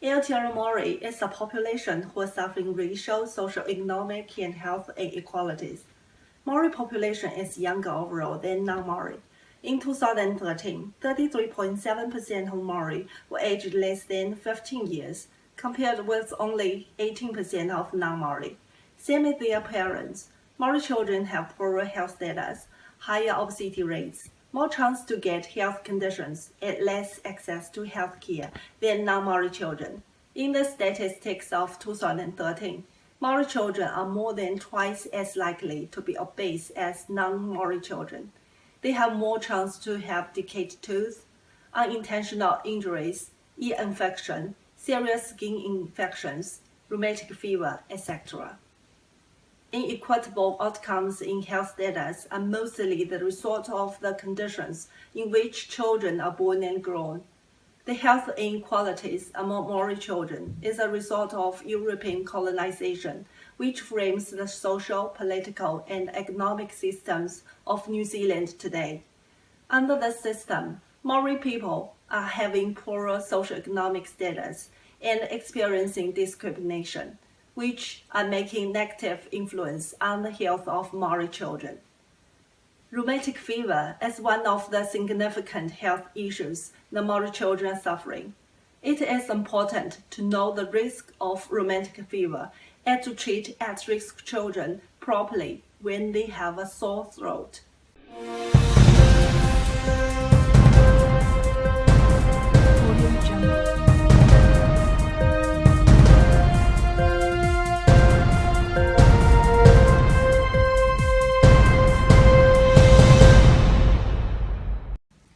Aotearoa Maori is a population who are suffering racial, socio-economic, and health inequalities. Maori population is younger overall than non-Maori. In 2013, 33.7% of Maori were aged less than 15 years, compared with only 18% of non-Maori. Same as their parents, Maori children have poorer health status, higher obesity rates, more chance to get health conditions, and less access to health care than non-Maori children. In the statistics of 2013, Maori children are more than twice as likely to be obese as non-Maori children. They have more chance to have decayed tooth, unintentional injuries, ear infection, serious skin infections, rheumatic fever, etc. Inequitable outcomes in health status are mostly the result of the conditions in which children are born and grown. The health inequalities among Maori children is a result of European colonization, which frames the social, political, and economic systems of New Zealand today. Under the system, Maori people are having poorer socioeconomic status and experiencing discrimination, which are making negative influence on the health of Maori children. Rheumatic fever is one of the significant health issues the Maori children are suffering. It is important to know the risk of rheumatic fever and to treat at-risk children properly when they have a sore throat.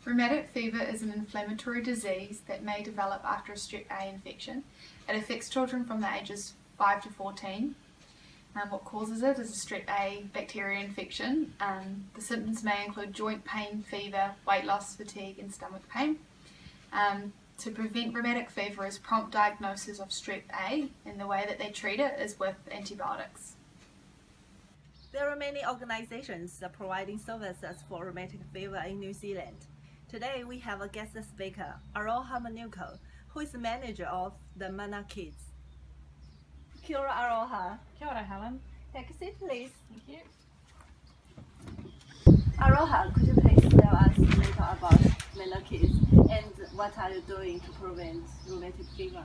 Rheumatic fever is an inflammatory disease that may develop after a strep A infection. It affects children from the ages 5 to 14. What causes it is a strep A bacteria infection. The symptoms may include joint pain, fever, weight loss, fatigue and stomach pain. To prevent rheumatic fever is prompt diagnosis of strep A, and the way that they treat it is with antibiotics. There are many organizations providing services for rheumatic fever in New Zealand. Today we have a guest speaker, Aroha Manuko, who is the manager of the Mana Kids. Kia ora, Aroha. Kia ora, Helen. Take a seat, please. Thank you. Aroha, could you please tell us a little about Mana Kids and what are you doing to prevent rheumatic fever?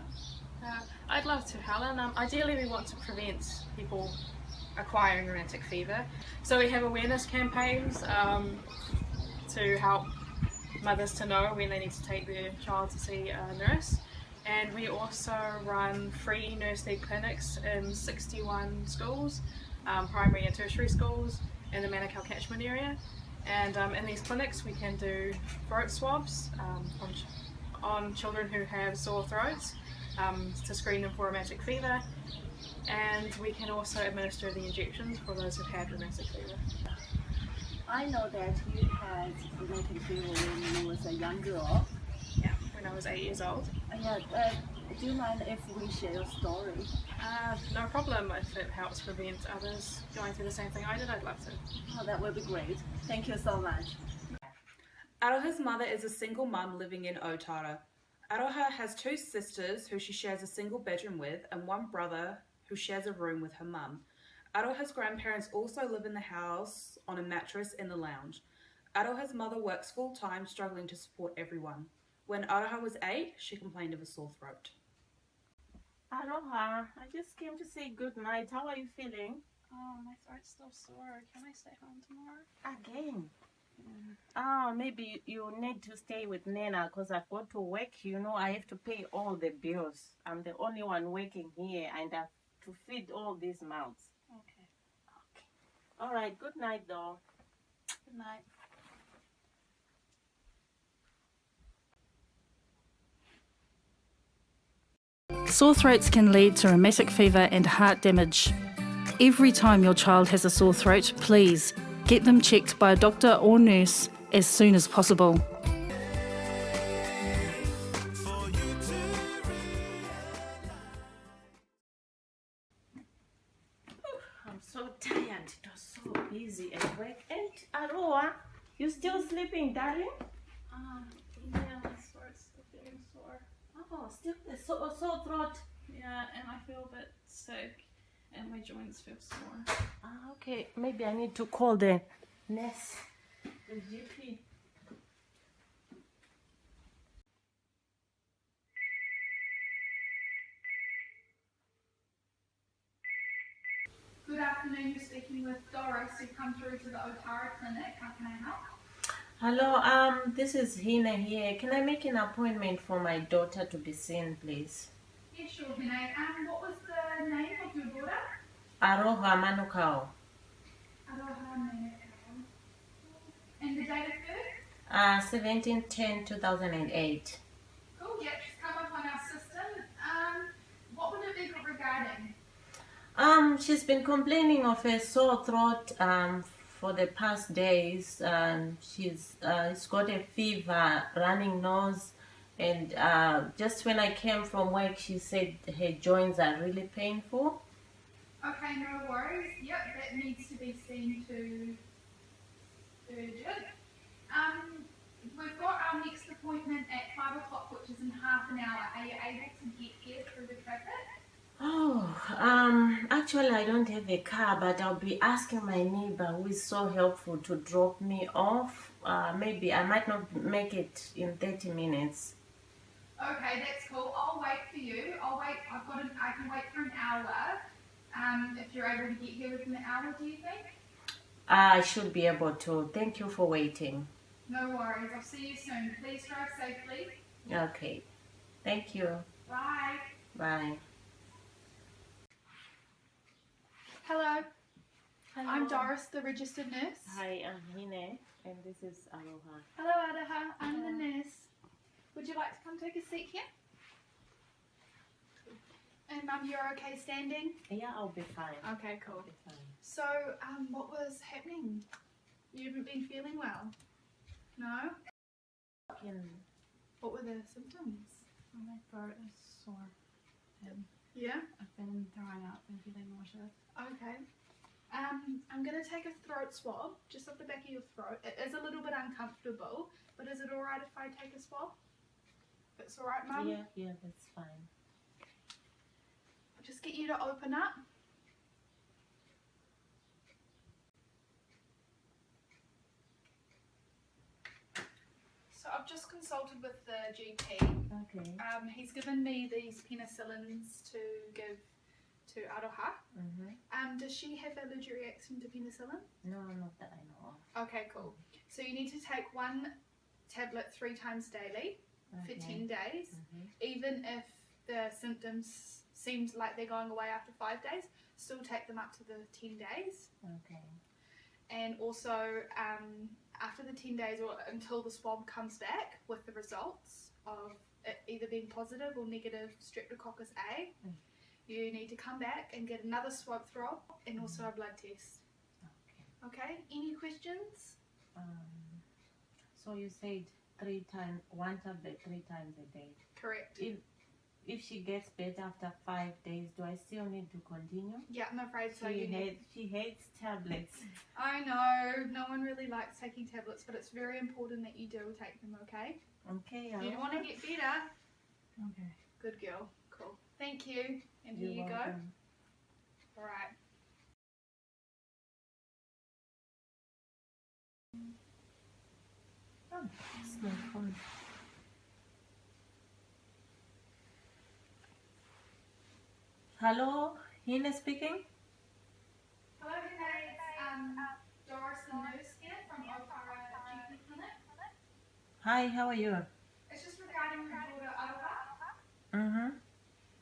I'd love to, Helen. Ideally, we want to prevent people acquiring rheumatic fever. So we have awareness campaigns to help mothers to know when they need to take their child to see a nurse. And we also run free nurse lead clinics in 61 schools, primary and tertiary schools in the Manukau catchment area. And in these clinics we can do throat swabs on children who have sore throats to screen them for rheumatic fever. And we can also administer the injections for those who've had rheumatic fever. I know that you had rheumatic fever when you was a young girl. Yeah, when I was 8 years old. Do you mind if we share your story? No problem. If it helps prevent others going through the same thing I did, I'd love to. Oh, that would be great. Thank you so much. Aroha's mother is a single mum living in Otara. Aroha has 2 sisters who she shares a single bedroom with and 1 brother who shares a room with her mum. Aroha's grandparents also live in the house on a mattress in the lounge. Aroha's mother works full-time, struggling to support everyone. When Aroha was 8, she complained of a sore throat. Aroha, I just came to say good night. How are you feeling? Oh, my throat's still sore. Can I stay home tomorrow? Again? Maybe you need to stay with Nena because I've got to work. You know, I have to pay all the bills. I'm the only one working here and I have to feed all these mouths. Okay. All right, good night though. Good night. Sore throats can lead to rheumatic fever and heart damage. Every time your child has a sore throat, please get them checked by a doctor or nurse as soon as possible. I'm so tired. It was so busy at work. And Aroha, you still sleeping, darling? Yeah, my throat's still feeling sore. Oh, still the sore throat. Yeah, and I feel a bit sick, and my joints feel sore. Ah, okay. Maybe I need to call the nurse, the GP. Good afternoon, you're speaking with Doris. You've come through to the Otara Clinic. How can I help? Hello, this is Hina here. Can I make an appointment for my daughter to be seen, please? Yeah, sure, Hene. What was the name of your daughter? Aroha Manukau. Aroha Manukau. And the date of birth? 17/10/2008. Cool, yeah, she's come up on our system. What would it be regarding? She's been complaining of a sore throat for the past days. She's got a fever, running nose, and just when I came from work, she said her joints are really painful. Okay, no worries. Yep, that needs to be seen to urgent. We've got our next appointment at 5 o'clock, which is in half an hour. Are you able to get here through the traffic? Oh, actually I don't have a car, but I'll be asking my neighbor who is so helpful to drop me off. Maybe I might not make it in 30 minutes. Okay, that's cool. I'll wait for you. I can wait for an hour. If you're able to get here within an hour, do you think? I should be able to. Thank you for waiting. No worries. I'll see you soon. Please drive safely. Okay. Thank you. Bye. Bye. Hello. I'm Doris, the registered nurse. Hi, I'm Hine, and this is Aloha. Hello, Adaha. I'm the nurse. Would you like to come take a seat here? And Mum, you're okay standing? Yeah, I'll be fine. Okay, cool. I'll be fine. So, what was happening? You haven't been feeling well? No? What were the symptoms? My throat is sore, and Yeah? I've been throwing up and feeling nauseous. Okay. I'm going to take a throat swab just off the back of your throat. It is a little bit uncomfortable, but is it alright if I take a swab? If it's alright, Mum? Yeah, that's fine. I'll just get you to open up. So I've just consulted with the GP. Okay. He's given me these penicillins to give to Aroha. Mm-hmm. Does she have allergy reaction to penicillin? No, not that I know of. Okay, cool. So you need to take one tablet 3 times daily for 10 days. Mm-hmm. Even if the symptoms seems like they're going away after 5 days, still take them up to the 10 days. Okay. And also after the 10 days or until the swab comes back with the results of it either being positive or negative Streptococcus A, you need to come back and get another swab throb and also a blood test. Okay. Okay, any questions? So you said 3 times, 1 tablet 3 times a day. Correct. If she gets better after 5 days, do I still need to continue? Yeah, I'm afraid so. She hates tablets. I know, no one really likes taking tablets, but it's very important that you do take them, okay? Okay. You want to get better. Okay. Good girl. Cool. Thank you. And here You're you go. welcome. Alright. Oh, it's my phone. Hello, Hina speaking. Hello, Renee. It's Doris, the nurse here from Otara GP Clinic. Hi, how are you? It's just regarding your daughter, Aroha. Mm-hmm.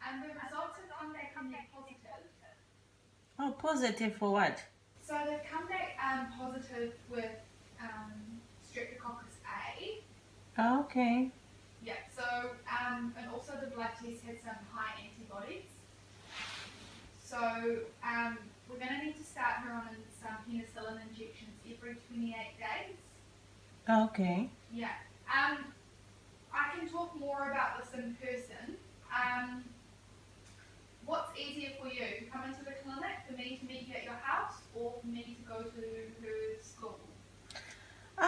And the results have come back and they're positive. Oh, positive for what? So they've come back positive with Streptococcus A. Oh, okay. Yeah, so, and also the blood test had some high antibodies. So, we're going to need to start her on some penicillin injections every 28 days. Okay. Yeah. I can talk more about this in person. What's easier for you? To come into the clinic, for me to meet you at your house, or for me to go to her school?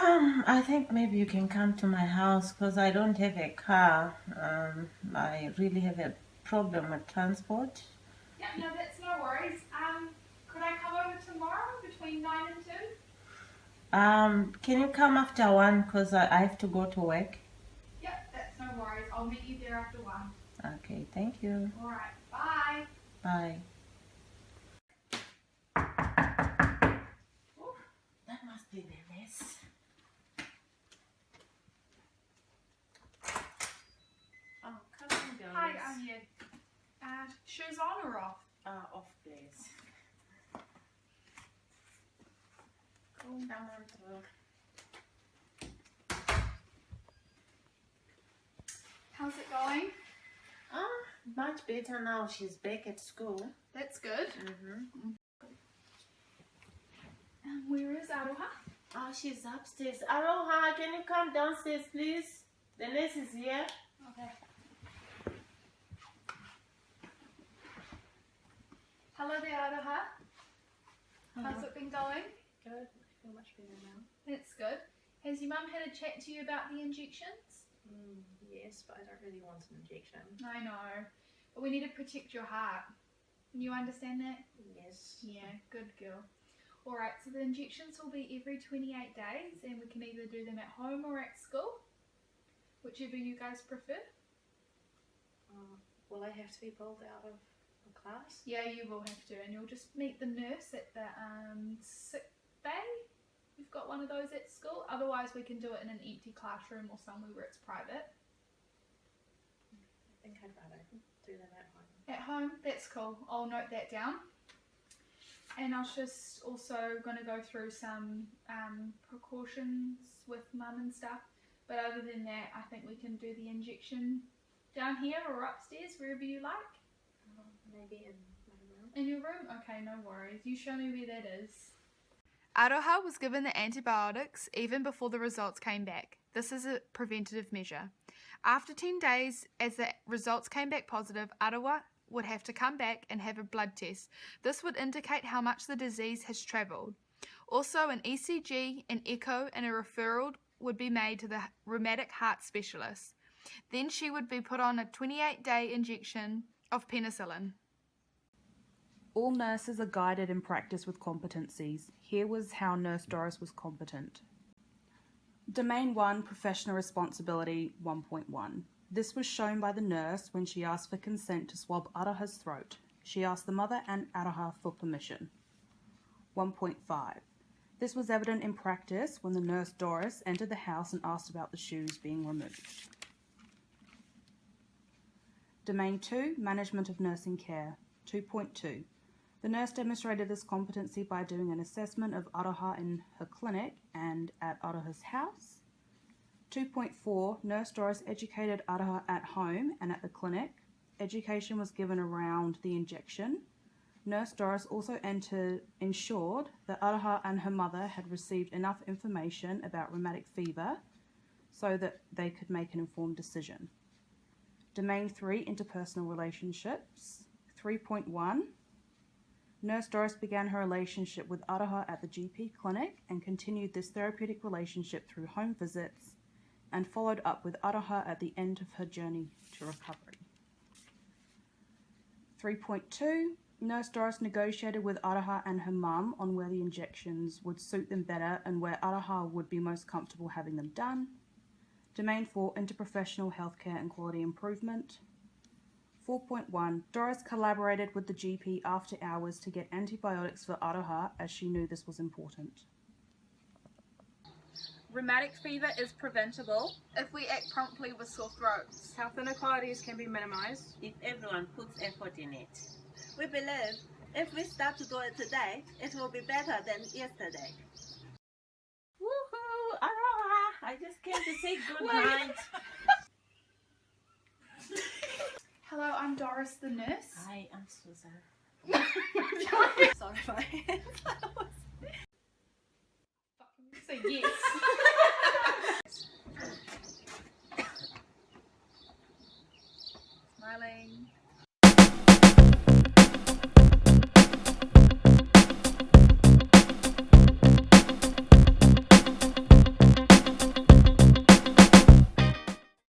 I think maybe you can come to my house because I don't have a car. I really have a problem with transport. Yeah, no, that's no worries. Could I come over tomorrow between 9 and 2? Can you come after 1 because I have to go to work? Yep, that's no worries. I'll meet you there after 1. Okay, thank you. Alright, bye. Bye. Oh, that must be the mess. Oh, come on, girls. Hi, Anya. Shoes on or off? Off, please. Come on through. How's it going? Much better now. She's back at school. That's good. Where is Aroha? Oh, she's upstairs. Aroha, can you come downstairs, please? The nurse is here. Okay. Hello there, Aroha. How's it been going? Good. I feel much better now. That's good. Has your mum had a chat to you about the injections? Yes, but I don't really want an injection. I know. But we need to protect your heart. You understand that? Yes. Yeah, good girl. Alright, so the injections will be every 28 days and we can either do them at home or at school. Whichever you guys prefer. Will I have to be pulled out of a class? Yeah, you will have to, and you'll just meet the nurse at the sick bay. We've got one of those at school. Otherwise, we can do it in an empty classroom or somewhere where it's private. I think I'd rather do them at home. At home, that's cool. I'll note that down. And I was just also going to go through some precautions with mum and stuff. But other than that, I think we can do the injection down here or upstairs, wherever you like. Maybe in my room. In your room? Okay, no worries. You show me where that is. Aroha was given the antibiotics even before the results came back. This is a preventative measure. After 10 days, as the results came back positive, Aroha would have to come back and have a blood test. This would indicate how much the disease has travelled. Also, an ECG, an echo, and a referral would be made to the rheumatic heart specialist. Then she would be put on a 28-day injection of penicillin. All nurses are guided in practice with competencies. Here was how Nurse Doris was competent. Domain 1, Professional Responsibility 1.1. This was shown by the nurse when she asked for consent to swab Aroha's throat. She asked the mother and Aroha for permission. 1.5. This was evident in practice when the nurse Doris entered the house and asked about the shoes being removed. Domain 2, Management of Nursing Care 2.2. The nurse demonstrated this competency by doing an assessment of Aroha in her clinic and at Aroha's house. 2.4, Nurse Doris educated Aroha at home and at the clinic. Education was given around the injection. Nurse Doris also ensured that Aroha and her mother had received enough information about rheumatic fever so that they could make an informed decision. Domain 3, Interpersonal Relationships 3.1. Nurse Doris began her relationship with Aroha at the GP clinic and continued this therapeutic relationship through home visits and followed up with Aroha at the end of her journey to recovery. 3.2. Nurse Doris negotiated with Aroha and her mum on where the injections would suit them better and where Aroha would be most comfortable having them done. Domain 4, Interprofessional Healthcare and Quality Improvement. 4.1. Doris collaborated with the GP after hours to get antibiotics for Aroha as she knew this was important. Rheumatic fever is preventable. If we act promptly with sore throats. Health inequalities can be minimised. If everyone puts effort in it. We believe if we start to do it today, it will be better than yesterday. Woohoo! Aroha! I just came to say good night. Hello, I'm Doris the nurse. Hi, I'm Susan. Sorry, my hands. Say yes. Smiling.